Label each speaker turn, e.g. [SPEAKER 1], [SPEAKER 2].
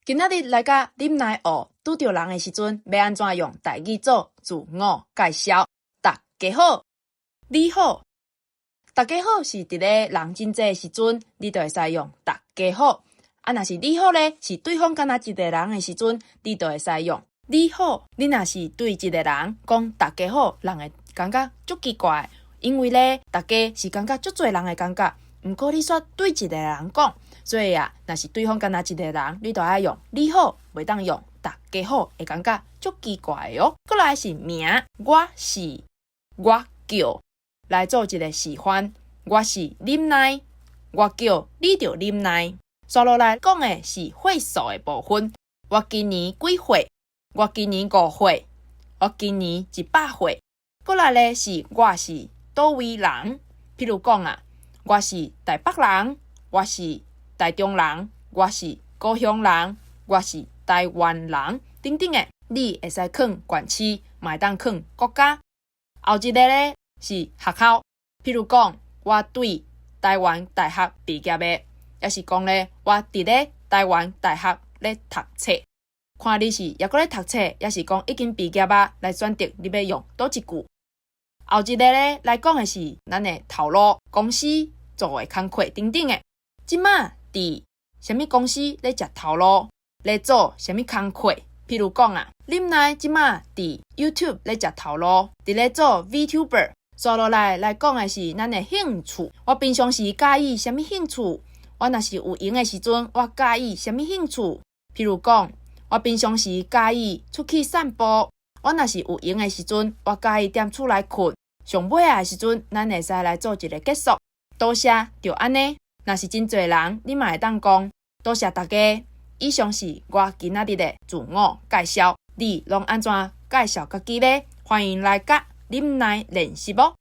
[SPEAKER 1] 今仔日来甲恁来学拄着人的时阵，要安怎用台语做自我介绍？大家好，你好。大家好是伫咧人真济的时阵，你就会使用大家好。若是你好咧，是对方敢若一个人的时阵，你就会使用你好。你若是对一个人讲大家好，人会感觉足奇怪，因为咧大家是感觉足侪人的感觉。毋过你煞对一个人讲，所以若是对方敢若一个人，你就爱用你好，袂当用大家好，会感觉足奇怪哦。过来是名，我叫来做一个示范。我是恁奶，我叫你着恁奶。刷落来讲的是岁数的部分。我今年几岁？我今年5岁。我今年100岁。过来咧是我是倒位人，譬如讲我是台北人，我是台中人，我是高雄人，我是台湾人，等等的。你会使囥县市，嘛会当囥国家。后一个咧是学校，譬如讲我对台湾大学毕业的，也是讲咧我伫咧台湾大学咧读册。看你是抑搁咧读册，也是讲已经毕业来选择你要用倒一句。后一个咧来讲的是咱的头路、公司做的工课等等的。即马伫什么公司咧食头路，咧做什么工课？譬如讲恁奶即马伫 YouTube 咧食头路，伫咧做 VTuber。刷落来讲的是咱的兴趣。我平常时介意什么兴趣？我若是有闲的时阵，我介意什么兴趣？譬如讲，我平常时介意出去散步。我若是有闲的时阵，我介意踮厝内困。上尾的时阵，咱会使来做一个结束。多谢，就安尼。若是真侪人，你嘛会当讲多谢大家。以上是我今仔日的自我介绍。你拢安怎介绍家己呢？欢迎来甲恁来练习哦。